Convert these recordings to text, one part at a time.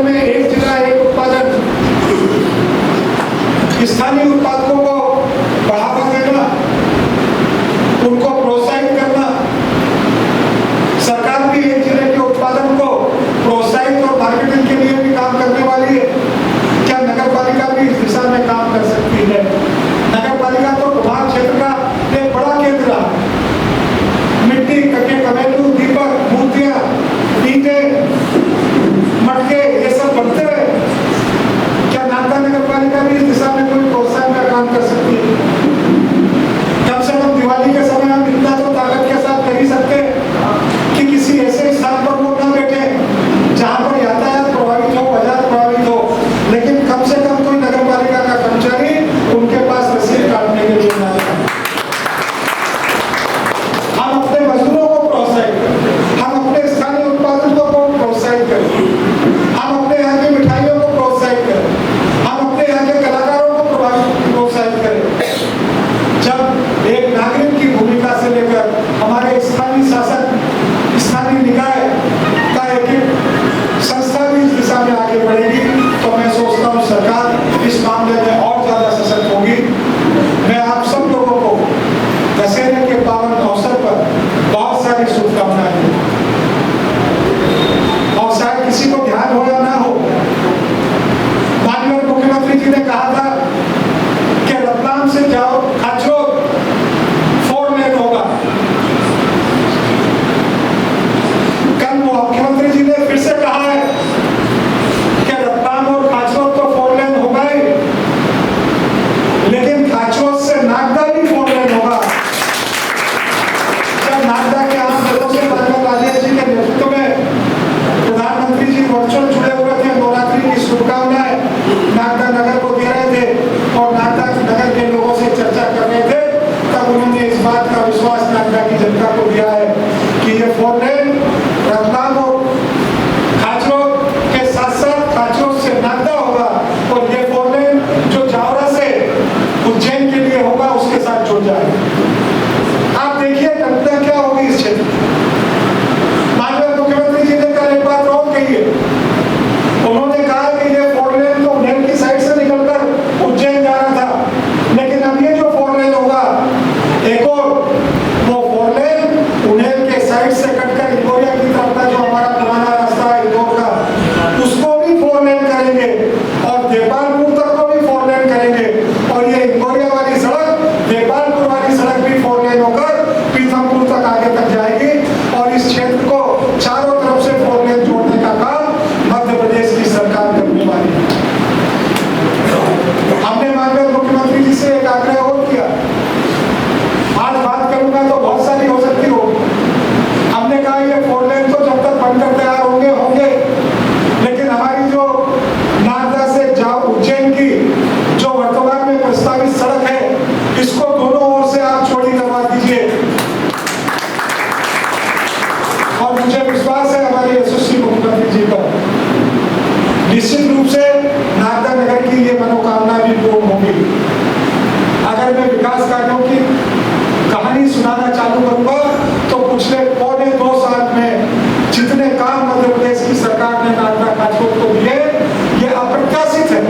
उत्पादन में एक जिला एक उत्पादन, स्थानीय उत्पादकों को बढ़ावा देना, उनको प्रोत्साहित करना। सरकार भी एक जिले के उत्पादन को प्रोत्साहित और मार्केटिंग के लिए भी काम करने वाली है। क्या नगर पालिका भी इस दिशा में काम कर सकती है? नगर पालिका तो कुमार क्षेत्र का एक बड़ा केंद्र है। मिट्टी, कटे, कमेलू, दीपक, मूर्तियां, ईंटें, मटके, ये सब बनते हैं। क्या नागदा नगर पालिका भी इस दिशा में कोई प्रोत्साहन का काम कर सकती है? कम से कम दिवाली के समय हम इतना तो ताकत के साथ कर ही सकते हैं कि किसी ऐसे स्थान पर वो न बैठे जहां पर यातायात प्रभावित हो, बाजार प्रभावित हो, लेकिन कम से कम कोई नगर पालिका का कर्मचारी उनके पास रसीद काटने के लिए न जाए। हम अपने मजदूरों को प्रोत्साहित करें, हम अपने स्थानीय उत्पादकों को प्रोत्साहित करें, हम अपने यहाँ की मिठाइयों को प्रोत्साहित करें, हम अपने यहाँ के कलाकारों को प्रोत्साहित करें। जब एक नागरिक की भूमिका से लेकर हमारे स्थानीय शासन, स्थानीय निकाय का एक संस्था भी इस दिशा में आगे बढ़ेगी, तो मैं सोचता हूँ सरकार इस मामले में और ज्यादा सशक्त होगी। मैं आप सब लोगों को दशहरे के पावन अवसर पर बहुत सारी शुभकामनाएं दूं। और शायद किसी को ध्यान हो या ना हो, माननीय मुख्यमंत्री जी ने कहा था कि रतलाम से जाओ खाचरोद 4 लेन होगा। कल मुख्यमंत्री जी ने फिर से कहा है कि रतलाम और खाचरोद तो 4 लेन होगा ही, लेकिन खाचरोद से नागदा भी 4 लेन होगा। जब नागदा के आम लोगों से माननीय राजेश जी के नेतृत्व में प्रधानमंत्री जी वर्चुअल जुड़े हुए थे, नवरात्रि की शुभकामनाएं नागदा नगर को दे रहे थे और नागदा नगर के लोगों से चर्चा कर रहे थे, तब उन्होंने इस बात का विश्वास नागदा की जनता को दिया है कि ये 4 लेन रतलाम और खाचरोद के साथ साथ खाचरोद से नागदा होगा और ये 4 लेन जो जावरा से उज्जैन के लिए होगा उसके साथ जुड़ जाएगा। आप देखिए घटना क्या होगी इस क्षेत्र में। माननीय मुख्यमंत्री जी ने कल एक बात और कही है, उन्होंने कहा कि ये 4 लेन तो उन्हेल की साइड से निकलकर उज्जैन जा रहा था, लेकिन अब ये जो 4 लेन होगा एक और वो 4 लेन उन्हेल के साइड से कटकर इंदौरिया की तरफ का जो हमारा पुराना रास्ता है इंदौर का, उसको भी 4 लेन करेंगे और देपालपुर तक को भी 4 लेन करेंगे और ये इंदौरिया वाली सड़क, देपालपुर वाली सड़क भी 4 लेन होकर पीथमपुर तक आगे तक जाएगी और इस क्षेत्र को चारों तरफ से 4 लेन जोड़ने का काम मध्य प्रदेश की सरकार करने वाली है। हमने माननीय मुख्यमंत्री जी से एक आग्रह और किया, आज बात करूंगा तो बहुत सारी हो सकती हो। हमने कहा ये 4 लेन तो जब तक बनकर तैयार होंगे, लेकिन हमारी जो नागदा से जाओ उज्जैन की जो वर्तमान में प्रस्तावित सड़क है, इसको दोनों ओर से आप चौड़ी करवा दीजिए। और मुझे विश्वास है हमारे यशस्वी मुख्यमंत्री जी पर, निश्चित रूप से नागदा नगर की ये मनोकामना भी पूर्ण होगी। अगर मैं विकास कार्यों की कहानी सुनाना चालू करूंगा तो पिछले 2.25 साल में जितने काम मध्य प्रदेश की सरकार ने नागदा खाचरोद को दिए, ये अप्रत्याशित है।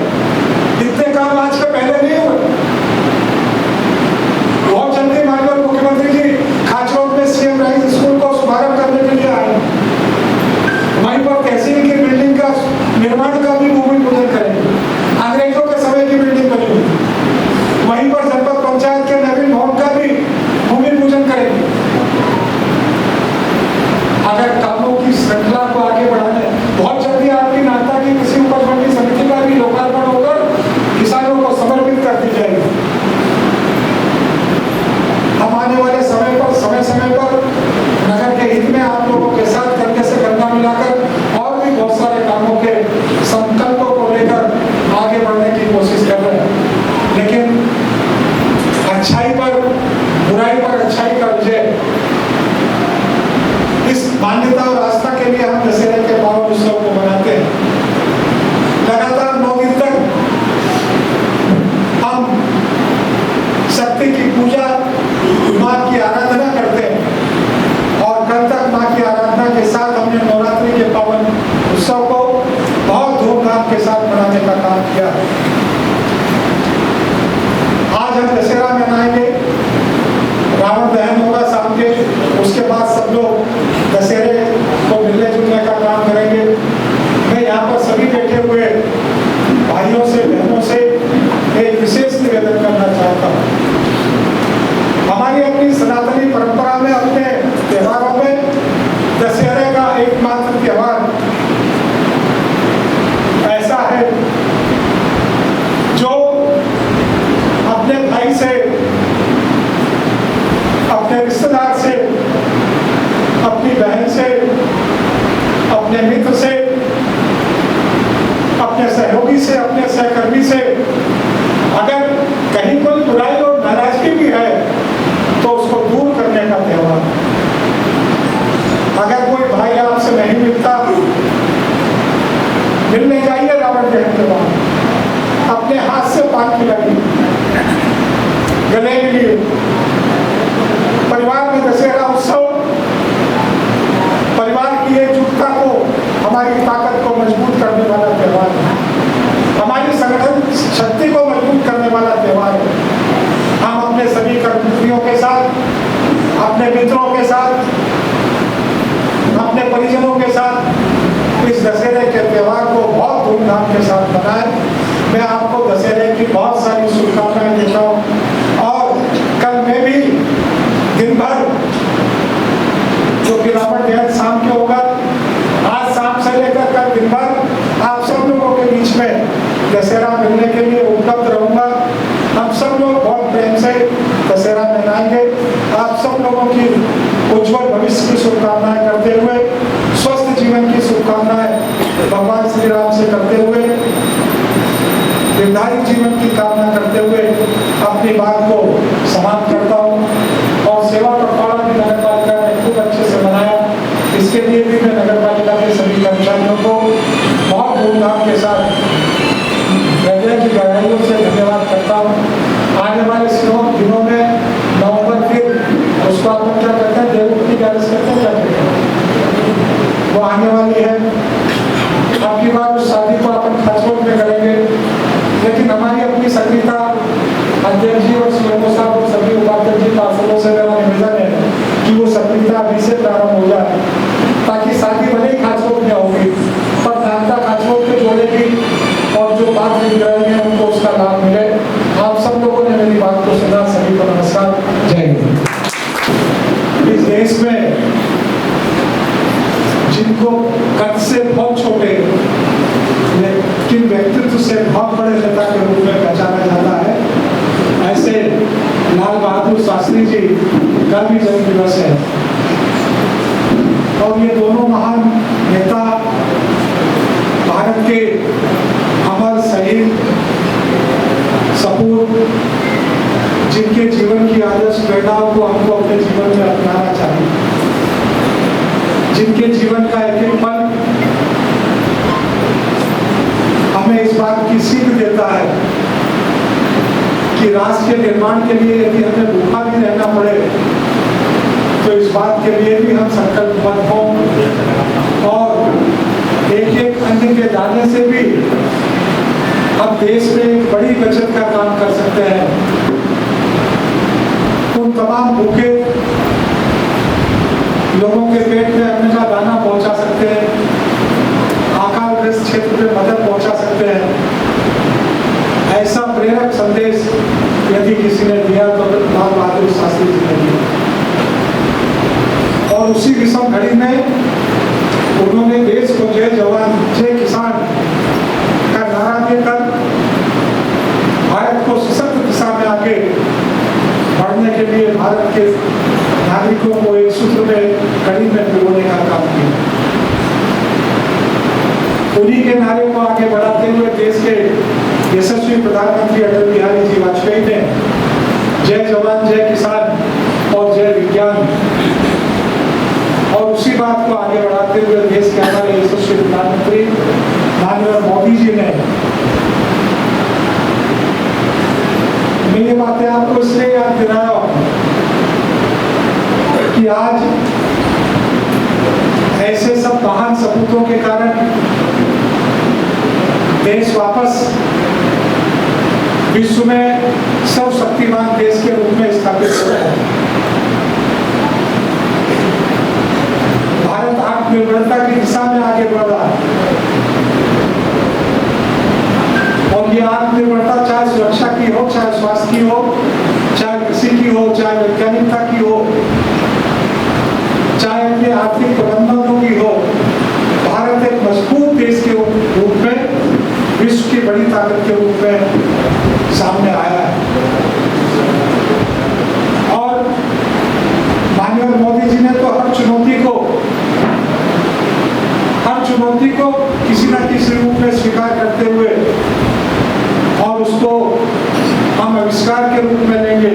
इतने काम आज के पहले नहीं हुए। बहुत जल्दी माननीय मुख्यमंत्री जी खाचरोद में सीएम राइज स्कूल को शुभारंभ करने के लिए आए, वहीं पर तहसील की बिल्डिंग का निर्माण का भी भूमि पूजन करेंगे। अंग्रेजों के समय की बिल्डिंग बनी हुई, वहीं पर जनपद पंचायत के नवीन भवन का भी भूमि पूजन करेंगे। अगर कामों की श्रृंखला को आगे बढ़ाने, बहुत जल्दी आपकी नागदा की कृषि उपज मंडी समिति का भी लोकार्पण होकर किसानों को समर्पित कर दी जाएगी। हम आने वाले समय पर नगर के हित में आप लोगों के साथ कंधे से कंधा मिलाकर और भी बहुत सारे कामों के धूमधाम के साथ मनाने का काम किया है। आज हम दशहरा मनाएंगे, रावण दहन होगा शाम के, उसके बाद सब लोग दशहरे को मिलने जुलने का काम करेंगे। मैं यहाँ पर सभी बैठे हुए भाइयों से बहनों से एक विशेष निवेदन करना चाहता हूँ। हमारी अपनी सनातनी परंपरा में अपने त्योहारों में दशहरे का एकमात्र त्योहार ऐसा है जो अपने भाई से, अपने रिश्तेदार से, अपनी बहन से, अपने मित्र से, अपने सहयोगी से, अपने सहकर्मी से अगर कहीं कोई बुराई और नाराजगी भी है तो उसको दूर करने का त्योहार। अगर कोई भाई आपसे नहीं मिलता, मिलने जाइए रावण दहन के बाद, अपने हाथ से पान खिलाइए, गले मिलिए। परिवार में दशहरा उत्सव परिवार की एकजुटता को, हमारी ताकत को मजबूत करने वाला त्योहार है, हमारी संगठन शक्ति को मजबूत करने वाला त्योहार है। हम अपने सभी कर्मचारियों के साथ, अपने मित्रों के साथ, अपने परिजनों के साथ इस दशहरे के त्योहार को बहुत धूमधाम के साथ मनाएं। मैं आपको दशहरे की बहुत सारी शुभकामनाएं देता हूँ। और कल मैं भी दिन भर, जो कि रावण दहन शाम के होगा, आज शाम से लेकर कल दिन भर आप सब लोगों के बीच में दशहरा मिलने के लिए उपलब्ध रहूंगा। हम सब लोग बहुत प्रेम से दशहरा मनाएंगे। आप सब लोगों की उज्जवल भविष्य की शुभकामनाएं करते हुए, स्वस्थ जीवन की शुभकामनाएं भगवान श्री राम से करते हुए, दीर्घायु जीवन की कामना करते हुए अपनी बात को समाप्त करता हूँ। और सेवा पखवाड़ा भी नगर पालिका ने खूब अच्छे से मनाया, इसके लिए भी मैं नगर पालिका के सभी कर्मचारियों को बहुत धूमधाम के साथ हृदय की गहराइयों से धन्यवाद करता हूँ। आने वाले दिनों में नवंबर, फिर उसको आप लोग क्या करते हैं, देवों की गैरेज करते हैं, क्या करते हैं, वो आने वाली है। अब की बार उस शादी को अपन खासकोट में करेंगे, लेकिन हमारी अपनी सक्रियता अध्यक्ष जी और सीएमओ साहब और सभी उपाध्यक्ष जी पार्षदों से मेरा निवेदन है कि वो सक्रियता अभी से प्रारंभ हो जाए, ताकि शादी भले ही खासकोट में होगी पर नागदा खासकोट में जोड़ेगी और जो बात लिख रहे हैं उनको उसका लाभ मिले। आप सब लोगों ने मेरी बात को सुना, सभी को नमस्कार, जय हिंद। इस देश में जिनको कद से बहुत छोटे लेकिन व्यक्तित्व से बहुत बड़े नेता के रूप में पहचाना जाता है, ऐसे लाल बहादुर शास्त्री जी का भी जन्म दिवस है। और ये दोनों महान नेता भारत के अमर शहीद सपूत, जिनके जीवन की आदर्श प्रेरणाओं को हमको अपने जीवन में अपनाना चाहिए, जिनके जीवन का एक एक पल हमें इस बात की सीख देता है कि राष्ट्र के निर्माण के लिए यदि हमें भूखा भी रहना पड़े तो इस बात के लिए भी हम संकल्पबद्ध हों और एक एक अन्न के दाने से भी हम देश में बड़ी बचत का काम कर सकते हैं। उन तमाम भूखे लोगों के पेट में अन्न का दाना पहुंचा सकते हैं, अकालग्रस्त क्षेत्र में मदद पहुंचा सकते हैं। ऐसा प्रेरक संदेश यदि किसी ने दिया तो लाल बहादुर शास्त्री जी ने दिया। और उसी विषम घड़ी में उन्होंने देश को जय जवान जय किसान का नारा देकर भारत को सशक्त दिशा में आगे बढ़ने के लिए भारत के नागरिकों को एक सूत्र में कड़ी में पिरोने का काम किया। उन्हीं के नारे को आगे बढ़ाते हुए देश के यशस्वी प्रधानमंत्री अटल बिहारी जी वाजपेयी ने जय जवान जय किसान और जय विज्ञान, और उसी बात को आगे बढ़ाते हुए देश के हमारे यशस्वी प्रधानमंत्री माननीय मोदी जी ने, मैं ये बातें आपको इसलिए याद दिलाया कि आज ऐसे सब महान सपूतों के कारण देश वापस विश्व में सर्वशक्तिमान देश के रूप में स्थापित हो रहा है। भारत आत्मनिर्भरता की दिशा में आगे बढ़ रहा है और ये आत्मनिर्भरता चाहे सुरक्षा की हो, चाहे स्वास्थ्य की हो, चाहे कृषि की हो, चाहे वैज्ञानिकता की हो, चाहे अपने आर्थिक प्रबंधनों की हो, भारत एक मजबूत देश के रूप में विश्व की बड़ी ताकत के रूप में सामने आया है। और माननीय मोदी जी ने तो हर चुनौती को किसी न किसी रूप में स्वीकार करते हुए और उसको हम आविष्कार के रूप में लेंगे,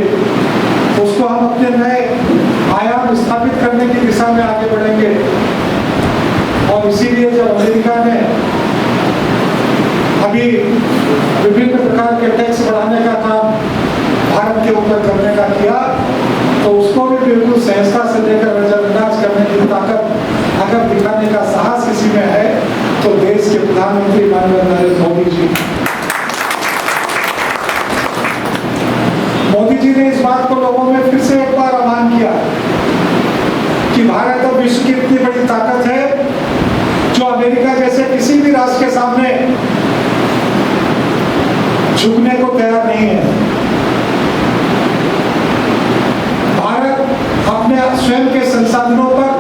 उसको हम अपने नए आयाम स्थापित करने की दिशा में आगे बढ़ेंगे। और इसीलिए जब अमेरिका ने अभी विभिन्न प्रकार के टैक्स बढ़ाने का काम भारत के ऊपर करने का किया, तो उसको भी बिल्कुल सहजता से लेकर नजरअंदाज करने की ताकत अगर दिखाने का साहस किसी में है तो देश के प्रधानमंत्री माननीय नरेंद्र मोदी जी। मोदी जी ने इस बात को लोगों में फिर से एक बार आह्वान किया कि भारत अब विश्व की इतनी बड़ी ताकत है जो अमेरिका जैसे किसी भी राष्ट्र के सामने झुकने को तैयार नहीं है। भारत अपने स्वयं के संसाधनों पर,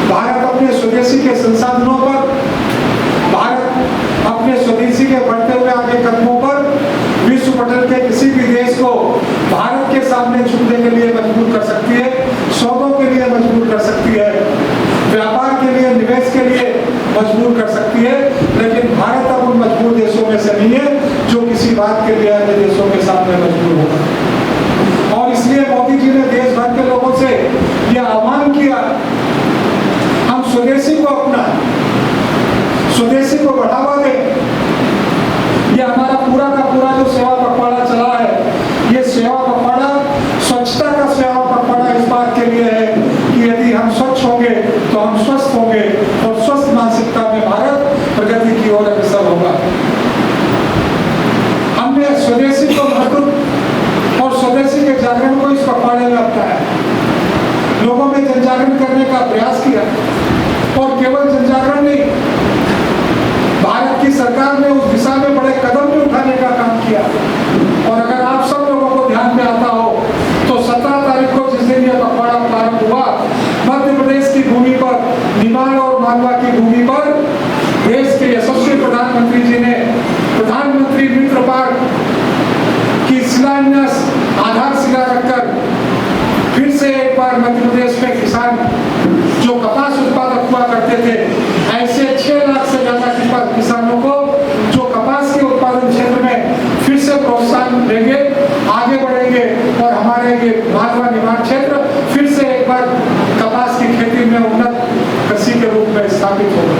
भारत अपने स्वदेशी के संसाधनों पर, भारत अपने स्वदेशी के बढ़ते हुए आगे कदमों पर विश्व पटल के किसी भी देश को भारत के सामने झुकने के लिए मजबूर कर सकती है, सौदों के लिए मजबूर कर सकती है, व्यापार के लिए, निवेश के लिए मजबूर कर सकती है। लेकिन भारत अब उन मजबूर देशों में से नहीं है जो किसी बात के लिए अन्य देशों के सामने मजबूर होगा। और इसलिए मोदी जी ने देश भर के लोगों से यह आह्वान किया, हम स्वदेशी को अपना, स्वदेशी को बढ़ावा दें। यह हमारा पूरा का पूरा जो सेवा पखवाड़ा चला है, ये सेवा पखवाड़ा स्वच्छता का सेवा पखवाड़ा इस बात के लिए है कि यदि हम स्वच्छ होंगे तो हम स्वस्थ होंगे और स्वस्थ मानसिकता में भारत प्रगति की ओर अग्रसर होगा। हमने स्वदेशी को महत्व और स्वदेशी के जागरण को इस पखवाड़े में अपनाया, लोगों में जन जागरण करने का प्रयास किया और केवल जन जागरण नहीं, भारत की सरकार ने उस दिशा में बड़े कदम भी उठाने का काम किया। और अगर आप सब लोगों को ध्यान में आता हो तो 17 तारीख को जिस दिन यह पखवाड़ा प्रारंभ हुआ, मध्य प्रदेश की भूमि पर, निमाड़ और मालवा की भूमि पर देश के यशस्वी प्रधानमंत्री जी ने प्रधानमंत्री मित्र पार्क की शिलान्यास आधारशिला रखकर फिर से एक बार मध्य प्रदेश में किसान जो कपास उत्पादक हुआ करते थे, ऐसे 6 लाख से ज्यादा किसानों को जो कपास के उत्पादन क्षेत्र में फिर से प्रोत्साहन देंगे, आगे बढ़ेंगे और हमारे ये मालवा निमाड़ क्षेत्र फिर से एक बार कपास की खेती में उन्नत कृषि के रूप में स्थापित होगा।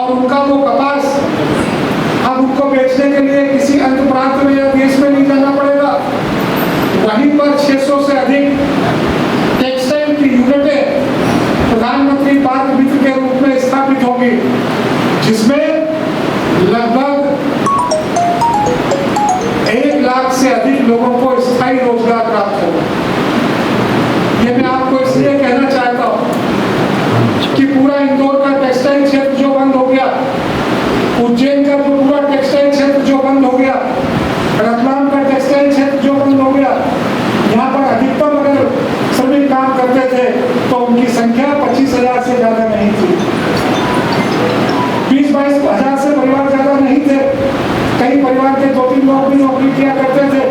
और उनका वो कपास अब उनको बेचने के लिए किसी अन्य प्रांत में या देश में नहीं जाना पड़ेगा, वहीं पर 600 से अधिक टेक्सटाइल की यूनिटें प्रधानमंत्री पार्क मित्र के रूप में स्थापित होगी, जिसमें लगभग 1 लाख से अधिक लोगों को स्थायी रोजगार प्राप्त होगा। ये मैं आपको इसलिए कहना चाहता हूं कि पूरा इंदौर का टेक्सटाइल क्षेत्र जो बंद हो गया, उज्जैन का जो पूरा टेक्सटाइल क्षेत्र जो बंद हो गया, रतलाम का टेक्सटाइल क्षेत्र जो बंद हो गया, यहाँ पर अधिकतम अगर श्रमिक काम करते थे तो उनकी संख्या 25,000 से ज्यादा नहीं थी, 20-22 हजार से परिवार ज्यादा नहीं थे। कई परिवार के 2-3 लोग भी नौकरी किया करते थे।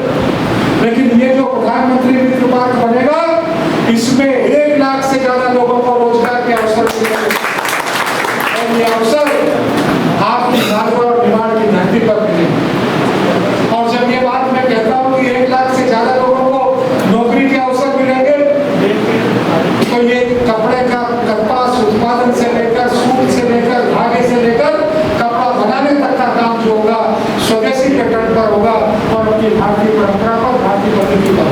लेकिन ये जो प्रधानमंत्री मित्र पार्क बनेगा, इसमें 1 लाख से ज्यादा लोगों को रोजगार के अवसर मिलेंगे और ये अवसर आपकी मालवा और निमाड़ की धरती पर मिलेंगे। और जब ये बात मैं कहता हूँ कि 1 लाख से ज्यादा लोगों को नौकरी के अवसर मिलेंगे, तो ये कपड़े का कपास उत्पादन से लेकर, सूत से लेकर, धागे से लेकर कपड़ा बनाने तक का काम जो होगा स्वदेशी के तट पर होगा और अपनी भारतीय परंपरा पर, भारतीय पद्धति पर।